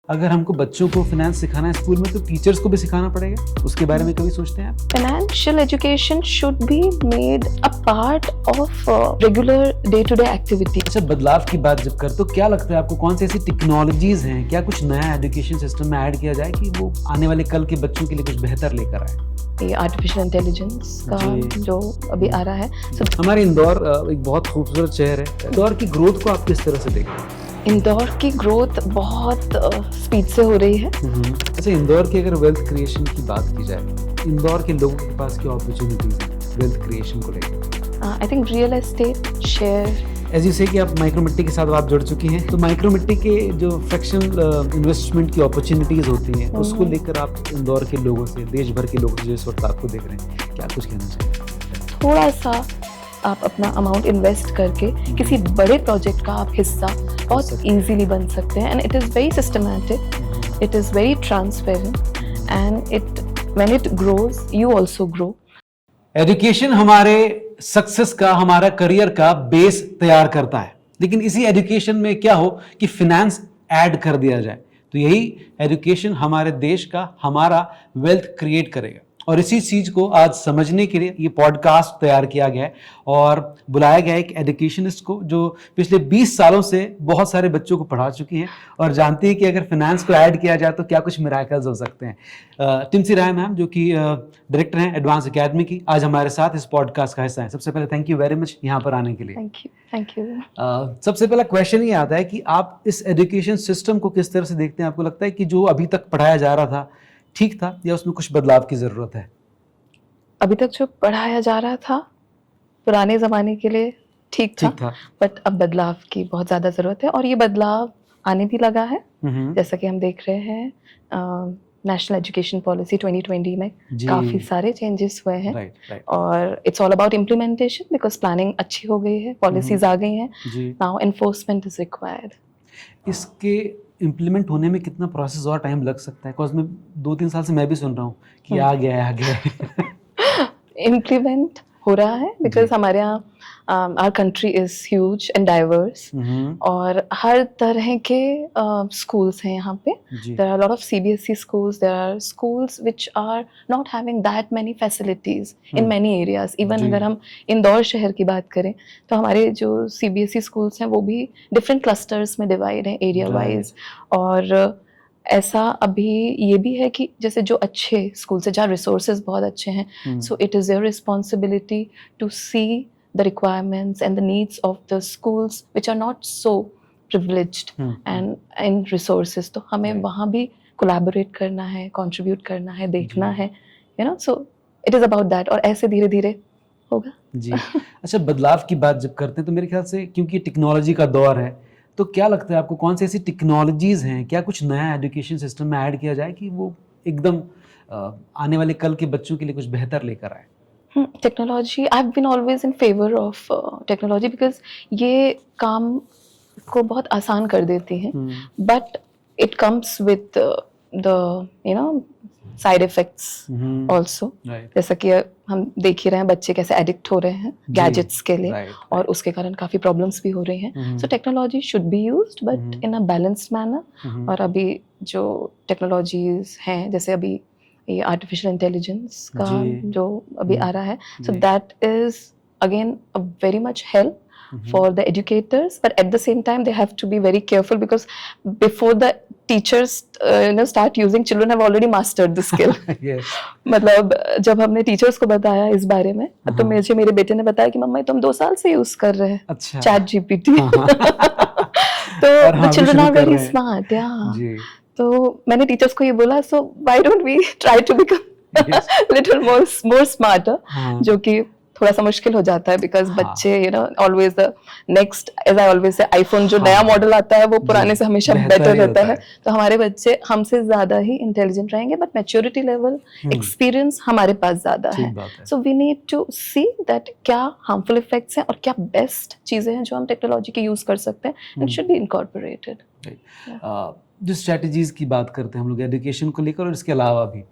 अगर हमको बच्चों को फाइनेंस सिखाना है स्कूल में तो टीचर्स को भी सिखाना पड़ेगा, उसके बारे में कभी सोचते हैं आप? Financial education should be made a part of regular day-to-day activity. अच्छा, बदलाव की बात जब कर तो क्या लगता है आपको, कौन सी ऐसी टेक्नोलॉजीज हैं, क्या कुछ नया एजुकेशन सिस्टम में ऐड किया जाए कि वो आने वाले कल के बच्चों के लिए कुछ बेहतर लेकर आए? ये आर्टिफिशियल इंटेलिजेंस का जो अभी आ रहा है, हमारे इंदौर एक बहुत खूबसूरत शहर है। इंदौर की ग्रोथ को आप किस तरह से देखते हैं? इंदौर की ग्रोथ बहुत स्पीड से हो रही है। अच्छा, इंदौर की अगर वेल्थ क्रिएशन की बात की जाए, इंदौर के लोगों के पास क्या अपॉर्चुनिटीज हैं वेल्थ क्रिएशन को लेकर? I think real estate, share. As you say कि आप माइक्रो मिट्टी के साथ आप जुड़ चुकी हैं, तो माइक्रो मिट्टी के जो फ्रैक्शनल इन्वेस्टमेंट की अपॉर्चुनिटीज होती हैं उसको लेकर आप इंदौर के लोगों से, देश भर के लोगों से जो इस वक्त आपको देख रहे हैं, क्या कुछ कहना चाहिए? थोड़ा सा आप अपना अमाउंट इन्वेस्ट करके किसी बड़े प्रोजेक्ट का आप हिस्सा बहुत इजीली बन सकते हैं। And it is very systematic, it is very transparent and it when it grows you also grow. Education हमारे सक्सेस का, हमारा करियर का बेस तैयार करता है, लेकिन इसी एजुकेशन में क्या हो कि फिनेंस ऐड कर दिया जाए तो यही एजुकेशन हमारे देश का, हमारा वेल्थ क्रिएट करेगा। और इसी चीज को आज समझने के लिए ये पॉडकास्ट तैयार किया गया है और बुलाया गया है एक एजुकेशनिस्ट को जो पिछले 20 सालों से बहुत सारे बच्चों को पढ़ा चुकी हैं और जानती है कि अगर फाइनेंस को ऐड किया जाए तो क्या कुछ मिराकल्स हो सकते हैं। टिम्सी राय मैम, जो कि डायरेक्टर हैं एडवांस एकेडमी की, आज हमारे साथ इस पॉडकास्ट का हिस्सा है। सबसे पहले थैंक यू वेरी मच यहाँ पर आने के लिए। Thank you. सबसे पहला क्वेश्चन ये आता है कि आप इस एजुकेशन सिस्टम को किस तरह से देखते हैं? आपको लगता है कि जो अभी तक पढ़ाया जा रहा था ठीक था या उसमें कुछ बदलाव की जरूरत है? अभी तक जो पढ़ाया जा रहा था पुराने ज़माने के लिए ठीक था, बट अब बदलाव की बहुत ज़्यादा ज़रूरत है और ये बदलाव आने भी लगा है। जैसा कि हम देख रहे हैं नेशनल एजुकेशन पॉलिसी 2020 में काफ़ी सारे चेंजेस हुए हैं और it's all about implementation because planning अच्छी हो गई है, पॉलिसीज आ गई हैं, नाउ एनफोर्समेंट इज रिक्वायर्ड। इसके इम्प्लीमेंट होने में कितना प्रोसेस और टाइम लग सकता है? बिकॉज मैं 2-3 साल से मैं भी सुन रहा हूँ कि आ गया है इम्प्लीमेंट हो रहा है बिकॉज हमारे यहाँ our country is huge and diverse और हर तरह के स्कूल्स हैं यहाँ पे। There are lot of CBSE schools, there are schools which are not having that many facilities in many areas. Even अगर हम इंदौर शहर की बात करें तो हमारे जो CBSE schools हैं वो भी डिफरेंट क्लस्टर्स में डिवाइड हैं एरिया वाइज। और ऐसा अभी ये भी है कि जैसे जो अच्छे स्कूल्स हैं जहाँ रिसोर्सेज बहुत अच्छे हैं, so it is your responsibility to see the requirements and the needs of the schools which are not so privileged and in resources. तो हमें वहाँ भी कोलैबोरेट करना है, कंट्रीब्यूट करना है, देखना है, you know, so it is about that और ऐसे धीरे धीरे होगा जी। अच्छा, बदलाव की बात जब करते हैं तो मेरे ख्याल से क्योंकि टेक्नोलॉजी का दौर है तो क्या लगता है आपको, कौन सी ऐसी टेक्नोलॉजीज हैं, क्या कुछ नया एजुकेशन सिस्टम में ऐड किया जाए कि वो एकदम आने वाले कल के बच्चों के लिए कुछ बेहतर लेकर आए? Technology, I have been always in favour of technology because ये काम को बहुत आसान कर देती है, but it comes with the you know side effects also. जैसा कि हम देख ही रहे हैं बच्चे कैसे एडिक्ट हो रहे हैं गैजेट्स के लिए और उसके कारण काफी प्रॉब्लम्स भी हो रही हैं। So technology should be used but in a balanced manner. और अभी जो टेक्नोलॉजीज हैं जैसे अभी ये आर्टिफिशियल इंटेलिजेंस का जो अभी आ रहा है, so that is again a very much help for the educators, but at the same time they have to be very careful because before the teachers start using, children have already mastered the skill. Yes. मतलब जब हमने teachers को बताया इस बारे में तो मेरे बेटे ने बताया कि मम्मा तुम 2 साल से यूज कर रहे हैं ChatGPT। तो children are very smart, yeah. तो मैंने टीचर्स को ये बोला, so why don't we try to become little more smarter, जो कि थोड़ा सा मुश्किल हो जाता है बिकॉज बच्चे you know always the next, as I always say iPhone जो नया मॉडल आता है वो पुराने से हमेशा बेटर रहता है। तो हमारे बच्चे हमसे ज्यादा ही इंटेलिजेंट रहेंगे बट मैच्योरिटी लेवल, एक्सपीरियंस हमारे पास ज्यादा है। So we need to see that क्या हार्मफुल इफेक्ट्स हैं और क्या बेस्ट चीजें हैं जो हम टेक्नोलॉजी के यूज कर सकते हैं। It should be incorporated. जो स्ट्रेटजीज की बात करते हैं हम लोग एजुकेशन को लेकर, और इसके अलावा भी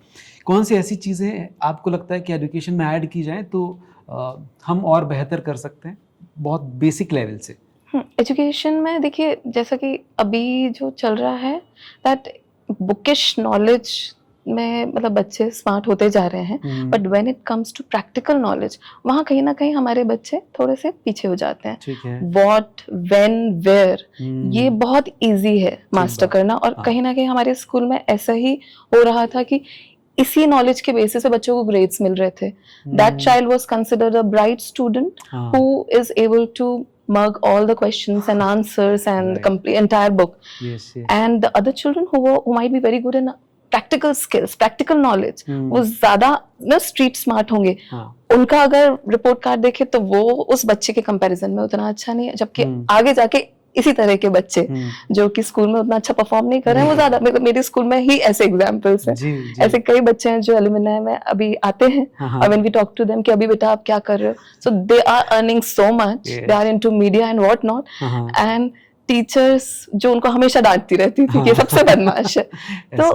कौन सी ऐसी चीज़ें आपको लगता है कि एजुकेशन में ऐड की जाए तो हम और बेहतर कर सकते हैं बहुत बेसिक लेवल से? एजुकेशन में देखिए जैसा कि अभी जो चल रहा है दैट बुकिश नॉलेज में मतलब बच्चे स्मार्ट होते जा रहे हैं, but when it comes to practical knowledge वहाँ कहीं ना कहीं हमारे बच्चे थोड़े से पीछे हो जाते हैं. ठीक है. व्हाट, व्हेन, वेयर, ये बहुत इजी है मास्टर बात. करना. और कहीं ना कहीं हमारे स्कूल में ऐसा ही हो रहा था कि इसी नॉलेज के बेसिस से बच्चों को ग्रेड्स मिल रहे थे. That child was considered a bright student who is able to mug all the questions and answers and the Right. complete entire book. Yes, yes. And the other children who might be very good in practical skills, practical knowledge, वो ज्यादा ना street smart होंगे. हाँ. उनका अगर report card देखे तो वो उस बच्चे के कंपैरिजन में उतना अच्छा नहीं है, जबकि आगे जाके इसी तरह के बच्चे जो कि स्कूल में उतना अच्छा परफॉर्म नहीं कर रहे हैं वो ज्यादा. मेरे स्कूल में ही ऐसे एग्जांपल्स हैं. ऐसे कई बच्चे हैं जो एलुमनाई में अभी आते हैं और when we talk to them कि अभी बेटा आप क्या कर रहे हो, so they are earning so much, they are into media and what not. And teachers जो उनको हमेशा डांटती रहती थी कि सबसे बदमाश है. तो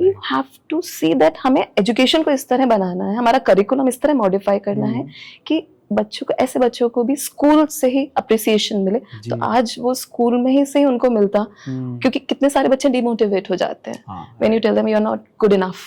you have to see that हमें एजुकेशन को इस तरह बनाना है, हमारा करिकुलम इस तरह मॉडिफाई करना है कि बच्चों को, ऐसे बच्चों को भी स्कूल से ही अप्रिसिएशन मिले. तो आज वो स्कूल में ही से ही उनको मिलता, क्योंकि कितने सारे बच्चे डिमोटिवेट हो जाते हैं when you tell them you are not good enough.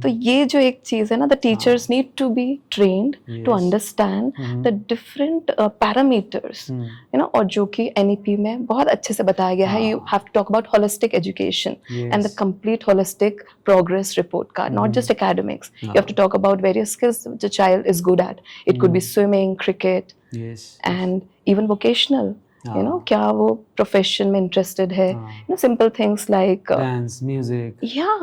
तो ये जो एक चीज है ना, the teachers need to be trained to understand the different parameters, you know, और जो कि एनईपी में बहुत अच्छे से बताया गया है. You have to talk about holistic education and the complete holistic progress report card, not just academics. You have to talk about various skills the child is good at. It could be swimming, cricket, and even vocational. You know, क्या वो profession में interested है. You know, simple things like dance, music. Yeah,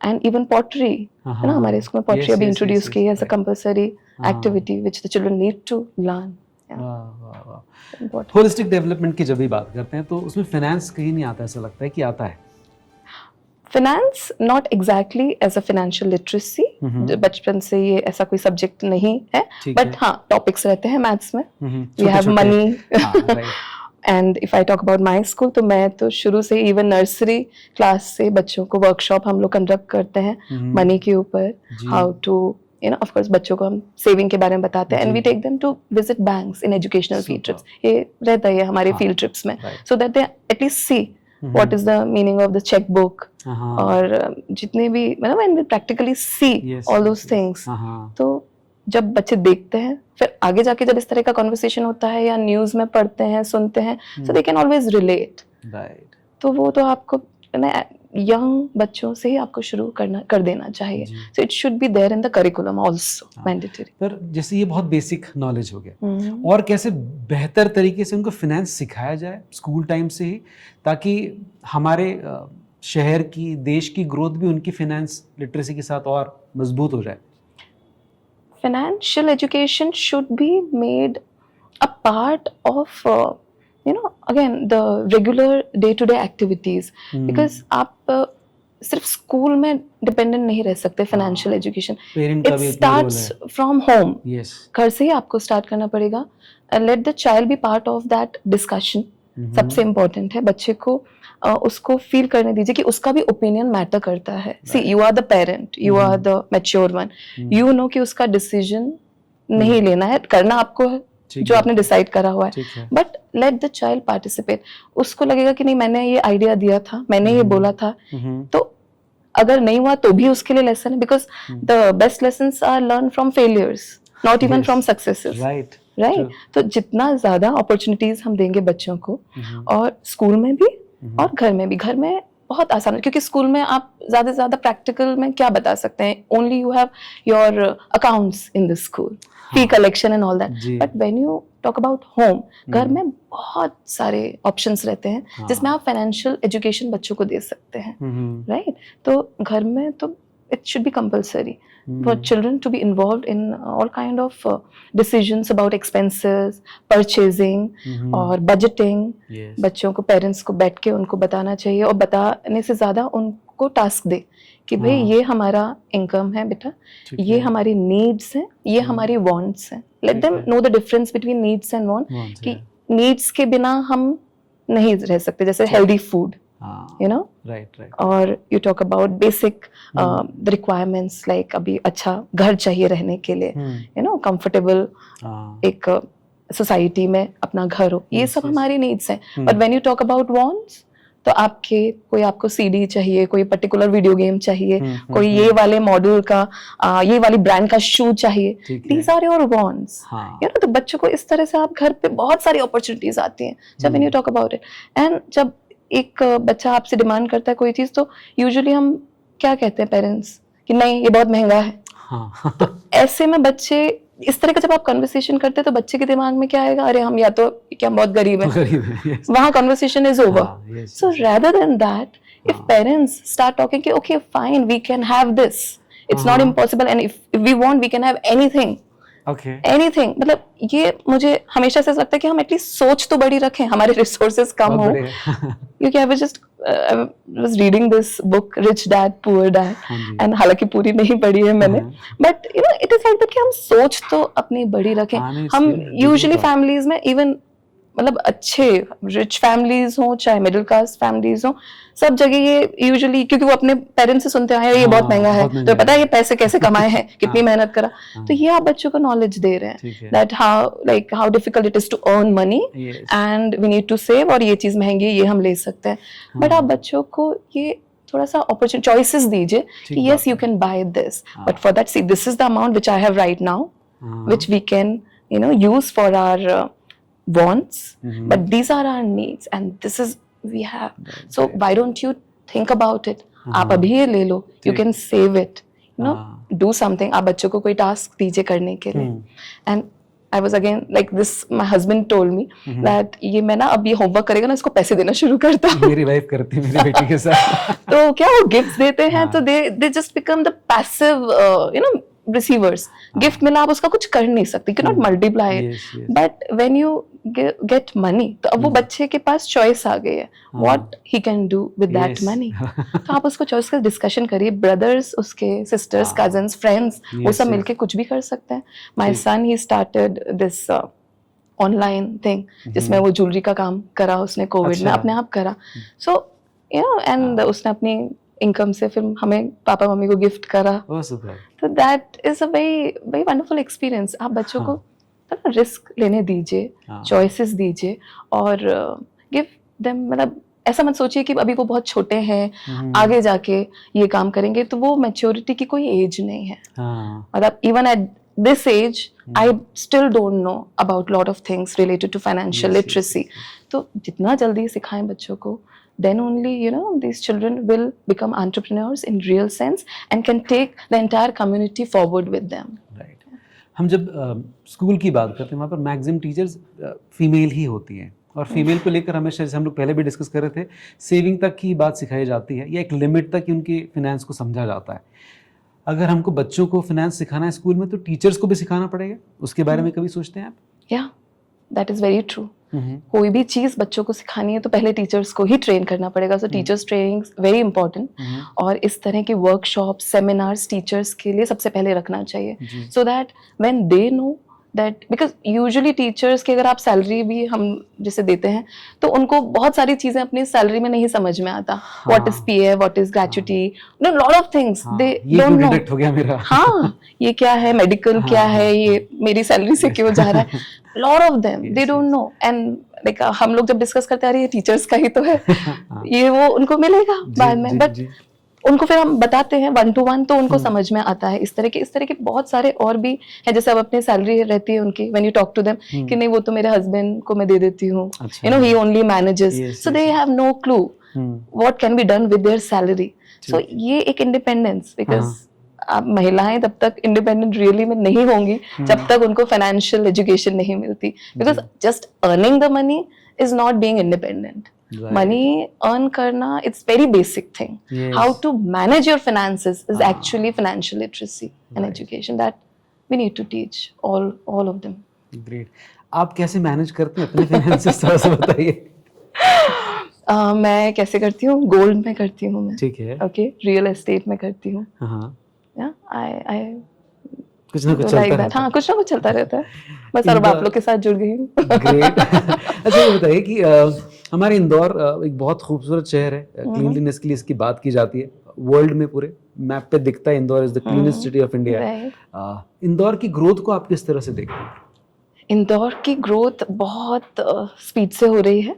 and even pottery. है ना, हमारे school में pottery अभी introduce की है as a compulsory activity which the children need to learn. Holistic development की जब भी बात करते हैं तो उसमें फाइनेंस कहीं नहीं आता, ऐसा लगता है कि आता है. Finance not exactly as a financial literacy. बचपन से ये ऐसा कोई सब्जेक्ट नहीं है, बट हाँ टॉपिक्स रहते हैं मैथ्स में. We have money. And if I talk about my school, तो मैं तो शुरू से इवन नर्सरी क्लास से बच्चों को वर्कशॉप हम लोग कंडक्ट करते हैं मनी के ऊपर. How to, you know, of course बच्चों को हम सेविंग के बारे में बताते हैं. And we take them to visit banks in educational field trips. ये रहता है हमारे फील्ड ट्रिप्स में, so that they at least see what is the meaning of the cheque book. और जितने भी मतलब when we practically see all those things, तो जब बच्चे देखते हैं फिर आगे जाके जब इस तरह का कॉन्वर्सेशन होता है या न्यूज में पढ़ते हैं, सुनते हैं, सो दे कैन ऑलवेज रिलेट. तो वो तो आपको यंग बच्चों से ही आपको शुरू कर देना चाहिए. So it should be there in the curriculum also, mandatory. पर जैसे ये बहुत बेसिक नॉलेज हो गया, और कैसे बेहतर तरीके से उनको फाइनेंस सिखाया जाए स्कूल टाइम से ही, ताकि हमारे शहर की, देश की ग्रोथ भी उनकी फाइनेंस लिटरेसी के साथ और मजबूत हो जाए. Financial education should be made a part of you know, again the regular day-to-day activities. Because आप सिर्फ स्कूल में डिपेंडेंट नहीं रह सकते. Financial education it starts from home. घर से ही आपको स्टार्ट करना पड़ेगा. Let the child B part of that discussion. सबसे इम्पोर्टेंट है बच्चे को उसको फील करने दीजिए कि उसका भी ओपिनियन मैटर करता है. See, you are the parent, you are the mature one, you know कि उसका डिसीजन नहीं लेना है, करना आपको है जो आपने डिसाइड करा हुआ है. But let the child participate. उसको लगेगा कि नहीं, मैंने ये आइडिया दिया था, मैंने ये बोला था, तो अगर नहीं हुआ तो भी उसके लिए लेसन है. Because the best lessons are learn from failures, not even from successes. Right. तो जितना ज्यादा अपॉर्चुनिटीज हम देंगे बच्चों को, और स्कूल में भी और घर में भी. घर में बहुत आसान है क्योंकि स्कूल में आप ज्यादा से ज्यादा प्रैक्टिकल में क्या बता सकते हैं. Only you have your accounts in the school, fee collection and all that. But when you talk about home, घर में बहुत सारे ऑप्शंस रहते हैं जिसमें आप फाइनेंशियल एजुकेशन बच्चों को दे सकते हैं. राइट. तो घर में तो it should be compulsory for children to be involved in all kind of decisions about expenses, purchasing और budgeting. बच्चों को, पेरेंट्स को बैठ के उनको बताना चाहिए, और बताने से ज्यादा उनको टास्क दे कि भाई ये हमारा इनकम है बेटा, ये हमारी नीड्स हैं, ये हमारी वांट्स हैं. Let them know the difference between needs and want. कि नीड्स के बिना हम नहीं रह सकते, जैसे healthy food, you know, right. और you talk about basic the requirements like अभी अच्छा घर चाहिए रहने के लिए, you know, comfortable एक सोसाइटी में अपना घर हो, ये सब हमारी नीड्स हैं. But when you talk about wants, तो कोई आपको सीडी चाहिए, कोई पर्टिकुलर वीडियो गेम चाहिए, कोई ये वाले मॉडल का ये वाली ब्रांड का शू चाहिए, these are your wants, you know. तो बच्चों को इस तरह से आप घर पे बहुत सारी अपॉर्चुनिटीज आती हैं जब when you talk about it. And जब एक बच्चा आपसे डिमांड करता है कोई चीज, तो यूजुअली हम क्या कहते हैं पेरेंट्स कि नहीं ये बहुत महंगा है। तो ऐसे में बच्चे इस तरह का जब आप कन्वर्सेशन करते हैं तो बच्चे के दिमाग में क्या आएगा, अरे हम या तो क्या बहुत गरीब हैं, वहां conversation is over. So rather than that, if parents start talking कि okay fine we can have this, it's not impossible and if we want we can have anything, anything, मतलब ये मुझे हमेशा से लगता है कि हम एटलीस्ट सोच तो बड़ी रखें, हमारे रिसोर्सेज कम हो। क्योंकि I was reading this book Rich Dad Poor Dad and हालांकि पूरी नहीं पढ़ी है मैंने, but you know it is like that कि हम सोच तो अपनी बड़ी रखें। हम यूजुअली फैमिलीज में इवन मतलब अच्छे रिच फैमिलीज हो चाहे मिडिल क्लास फैमिलीज हो, सब जगह ये यूजुअली, क्योंकि वो अपने पेरेंट्स से सुनते आए ये बहुत महंगा है, तो पता है ये पैसे कैसे कमाए हैं, कितनी मेहनत करा। तो ये आप बच्चों को नॉलेज दे रहे हैं that how difficult it is to earn money and we need to save, और ये चीज महंगी है ये हम ले सकते हैं। बट आप बच्चों को ये थोड़ा सा अपॉर्चुनिटी चॉइसेस दीजिए कि yes you can buy this, but for that see this is the amount which I have right now which we can you know use for our wants, but these are our needs and this is we have, so why don't you think about it, आप अभी ये ले लो, you can save it, you know, do something। आप बच्चों को कोई task दीजिए करने के लिए। and I was again like this, my husband told me that ये मैं ना अब ये होमवर्क करेगा ना इसको पैसे देना शुरू करता हूँ। मेरी वाइफ करती है मेरी बेटी के साथ। तो क्या वो गिफ्ट देते हैं तो they just become the passive you know receivers। Gift मिला आप उसका कुछ कर नहीं सकते, you cannot multiply it, but when you get money तो अब वो बच्चे के पास चॉइस आ गई है what he can do with that money। तो आप उसको चॉइस का डिस्कशन करिए, ब्रदर्स उसके, सिस्टर्स, कजन्स, फ्रेंड्स, वो सब मिलके कुछ भी कर सकते हैं। My son he started this online thing जिसमें वो ज्वेलरी का काम करा उसने कोविड में अपने आप करा। सो यू नो एंड उसने अपनी इनकम से फिर हमें पापा मम्मी को गिफ्ट करा। तो that is a very very wonderful experience. आप बच्चों को रिस्क लेने दीजिए, चॉइसेस दीजिए और गिव देम, मतलब ऐसा मत सोचिए कि अभी वो बहुत छोटे हैं आगे जाके ये काम करेंगे, तो वो मैच्योरिटी की कोई एज नहीं है। मतलब even at this age I still don't know about lot of things related to financial literacy. तो जितना जल्दी सिखाएं बच्चों को, then only you know these children will become entrepreneurs in real sense and can take the entire community forward with them। right। हम जब school की बात करते हैं वहाँ पर मैक्सिमम टीचर्स फीमेल ही होती हैं, और फीमेल को लेकर हमेशा, जैसे हम लोग पहले भी डिस्कस कर रहे थे, सेविंग तक की बात सिखाई जाती है या एक लिमिट तक ही उनके फिनेंस को समझा जाता है। अगर हमको बच्चों को फिनेंस सिखाना है स्कूल में तो टीचर्स को भी सिखाना पड़ेगा, उसके बारे में कभी सोचते हैं आप? या दैट इज वेरी ट्रू। कोई भी चीज बच्चों को सिखानी है तो पहले टीचर्स को ही ट्रेन करना पड़ेगा। सो टीचर्स ट्रेनिंग वेरी इंपॉर्टेंट, और इस तरह की वर्कशॉप, सेमिनार्स टीचर्स के लिए सबसे पहले रखना चाहिए, so that when they know that, because usually teachers की अगर आप सैलरी भी हम जैसे देते हैं तो उनको बहुत सारी चीजें अपनी सैलरी में नहीं समझ में आता। What is PF, what is gratuity, lot of things they don't know. हो गया मेरा। हाँ, ये क्या है, मेडिकल क्या है, ये मेरी सैलरी से क्यों जा रहा है, lot of them they don't know. And like हम लोग जब डिस्कस करते आ रहे हैं टीचर्स का ही तो है, ये वो उनको मिलेगा बाद में, बट उनको फिर हम बताते हैं 1 to 1 तो उनको समझ में आता है। इस तरह के बहुत सारे और भी है, जैसे अब अपनी सैलरी रहती है उनकी, when you talk to them कि नहीं वो तो मेरे हस्बैंड को मैं दे देती हूँ, you know he only manages, so they have no clue what can be done with their salary. सो ये एक इंडिपेंडेंस, बिकॉज आप महिलाएं तब तक इंडिपेंडेंट रियली में नहीं होंगी जब तक उनको फाइनेंशियल एजुकेशन नहीं मिलती, because just earning the money is not being independent. Money earn karna, it's very basic thing. How to manage your finances is actually financial literacy and education that we need to teach all of them. Great. आप कैसे manage करते हैं अपने finances, थोड़ा सा बताइए। मैं कैसे करती हूँ, गोल्ड में करती हूँ मैं। ठीक है। ओके, रियल एस्टेट में करती हूँ। I कुछ ना कुछ चलता रहता है। हाँ, कुछ ना कुछ चलता रहता है, बस अब आप लोग के साथ जुड़ गई हूँ। ग्रेट। अच्छा ये बताइए कि हमारे इंदौर एक बहुत खूबसूरत शहर है, क्लीनलीनेस के लिए इसकी बात की जाती है, वर्ल्ड में पूरे मैप पे दिखता है Indore is the cleanest city of India. Indore की ग्रोथ को आप किस तरह से देखते हैं? इंदौर की ग्रोथ बहुत स्पीड से हो रही है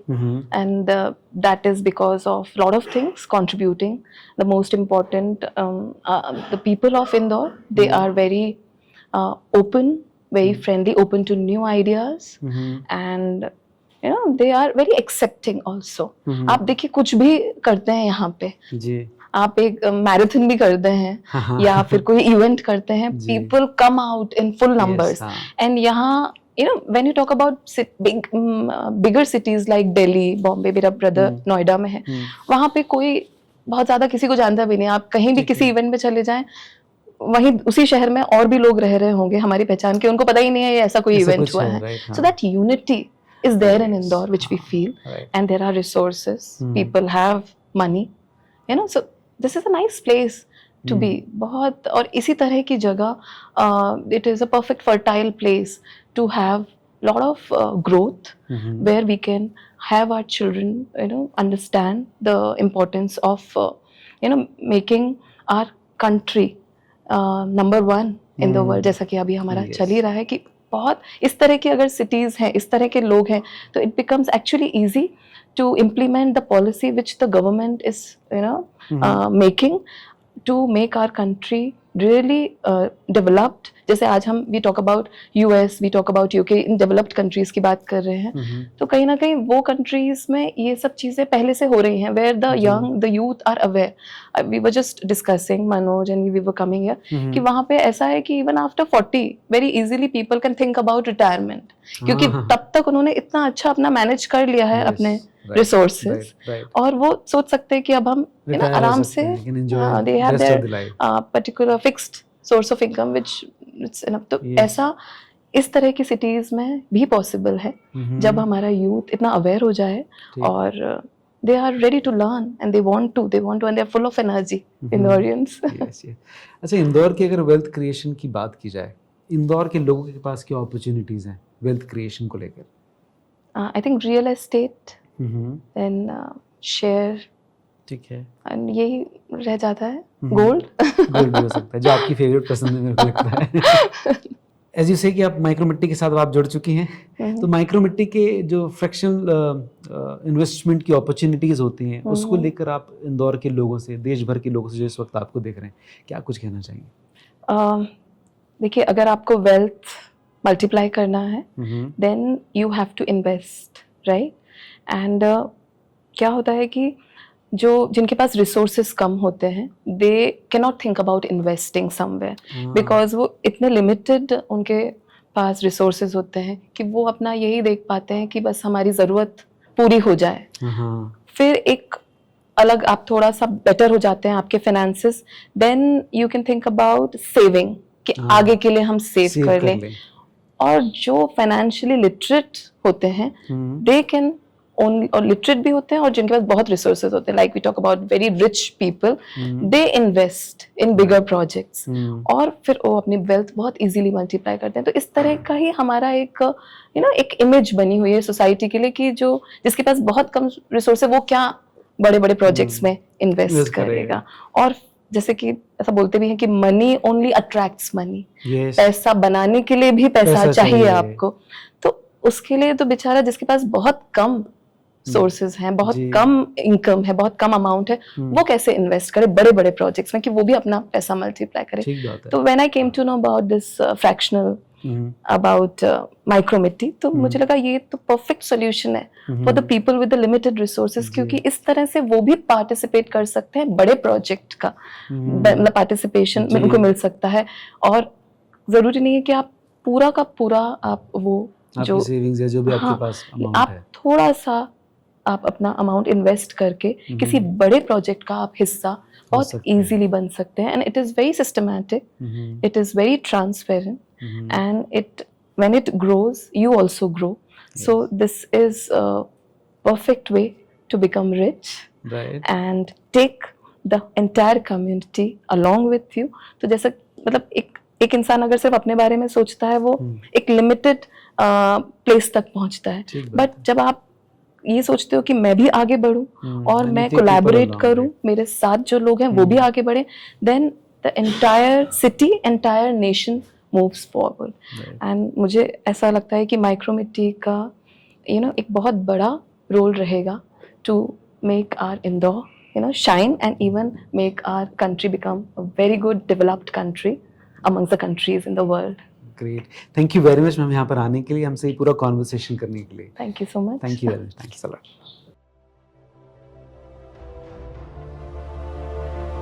and that is because of lot of things contributing. The most important, the people of Indore, they are very open, very friendly, open to new ideas, and you know they are very accepting also. आप देखिए कुछ भी करते हैं यहाँ पे, जी आप एक मैराथन भी करते हैं या फिर कोई इवेंट करते हैं, people come out in full numbers. And यहाँ you know when you talk about bigger cities like Delhi, Bombay, मेरा ब्रदर नोएडा में है, वहाँ पे कोई बहुत ज्यादा किसी को जानता भी नहीं. आप कहीं भी किसी इवेंट में चले जाएं, वहीं उसी शहर में और भी लोग रह रहे होंगे हमारी पहचान के, उनको पता ही नहीं है ये ऐसा कोई इवेंट हुआ है. So that unity is there in Indore, which we feel, and there are resources, people have money, you know, so this is a nice place to be. बहुत, और इसी तरह की जगह, it is a perfect fertile place to have lot of growth, where we can have our children, you know, understand the importance of you know making our country number one in the world. जैसा कि अभी हमारा चल ही रहा है कि बहुत इस तरह की अगर सिटीज हैं, इस तरह के लोग हैं, तो it becomes actually easy to implement the policy which the government is you know making to make our country really developed. जैसे आज हम we talk about US, we talk about UK, in developed countries की बात कर रहे हैं, तो कहीं ना कहीं वो countries में ये सब चीज़ें पहले से हो रही हैं, where the young, the youth are aware. We were just discussing, Manoj and we were coming here, कि वहाँ पे ऐसा है कि even after 40, very easily people can think about retirement, क्योंकि तब तक उन्होंने इतना अच्छा अपना manage कर लिया है अपने resources, और वो सोच सकते हैं कि अब हम आराम से they have their particular fixed source of income which it's enough. तो ऐसा इस तरह की cities में भी possible है जब हमारा youth इतना aware हो जाए और they are ready to learn and they want to and they are full of energy. Indorians. अच्छा, इंदौर की अगर wealth creation की बात की जाए, इंदौर के लोगों के पास क्या opportunities हैं wealth creation को लेकर? I think real estate, then share, ठीक है, and यही रह जाता है. गोल्ड भी हो सकता है, जो आपकी फेवरेट पसंद है मेरे को लगता है. एज यू से कि आप माइक्रो मिट्टी के साथ आप जुड़ चुकी हैं, तो माइक्रो मिट्टी के जो फ्रैक्शनल इन्वेस्टमेंट की अपॉर्चुनिटीज होती हैं, उसको लेकर आप इंदौर के लोगों से, देश भर के लोगों से जो इस वक्त आपको देख रहे हैं, क्या कुछ कहना चाहिए? देखिए, अगर आपको वेल्थ मल्टीप्लाई करना है, then you have to invest, right? And क्या होता है कि जो जिनके पास रिसोर्सेज कम होते हैं, they can not think about investing somewhere, because वो इतने लिमिटेड उनके पास रिसोर्सेज होते हैं कि वो अपना यही देख पाते हैं कि बस हमारी ज़रूरत पूरी हो जाए. फिर एक अलग आप थोड़ा सा बेटर हो जाते हैं आपके finances, then you can think about saving, कि आगे के लिए हम सेव कर लें. और जो फाइनेंशियली लिटरेट होते हैं, दे कैन only, और लिटरेट भी होते हैं, और जिनके पास बहुत रिसोर्सेज होते हैं, like we talk about very rich people, they invest in bigger projects, और फिर वो अपनी वेल्थ बहुत इजीली मल्टीप्लाई करते हैं. तो इस तरह का ही हमारा एक यू नो एक इमेज बनी हुई है सोसाइटी के लिए कि जो जिसके पास बहुत कम रिसोर्स है, वो क्या बड़े बड़े प्रोजेक्ट्स में इन्वेस्ट करेगा. और जैसे कि ऐसा बोलते भी हैं कि मनी ओनली अट्रैक्ट्स मनी, पैसा बनाने के लिए भी पैसा चाहिए आपको. तो उसके लिए तो बेचारा जिसके पास बहुत कम सोर्सेज हैं, बहुत कम इनकम है, बहुत कम अमाउंट है, वो कैसे इन्वेस्ट करे बड़े बड़े प्रोजेक्ट्स में कि वो भी अपना पैसा मल्टीप्लाई करे. तो when I came to know about this fractional, about micro मिट्टी, तो मुझे लगा ये तो परफेक्ट सोल्यूशन है for the people with the limited resources, क्योंकि इस तरह से वो भी पार्टिसिपेट कर सकते हैं बड़े प्रोजेक्ट का, मतलब पार्टिसिपेशन में उनको मिल सकता है. और जरूरी नहीं है कि आप पूरा का पूरा आप वो जो सेविंग्स है, जो भी आपके पास अमाउंट आप है, थोड़ा सा आप अपना अमाउंट इन्वेस्ट करके किसी बड़े प्रोजेक्ट का आप हिस्सा बहुत इजीली बन सकते हैं. And it is very systematic, it is very transparent, and it when it grows you also grow. So this is a perfect way to become rich and take the entire community along with you. तो जैसे मतलब एक इंसान अगर सिर्फ अपने बारे में सोचता है, वो एक लिमिटेड प्लेस तक पहुंचता है. बट जब आप ये सोचते हो कि मैं भी आगे बढ़ूं और मैं कोलैबोरेट करूं, मेरे साथ जो लोग हैं वो भी आगे बढ़े, then the entire city, entire nation moves forward. Right. And मुझे ऐसा लगता है कि माइक्रोमिट्टी का एक बहुत बड़ा रोल रहेगा to make our Indore shine and even make our country become a very good developed country amongst the countries in the world. Great, thank you very much ma'am यहाँ पर आने के लिए, हमसे ये पूरा कॉन्वर्सेशन करने के लिए. Thank you so much. Thank you very much, thanks a lot.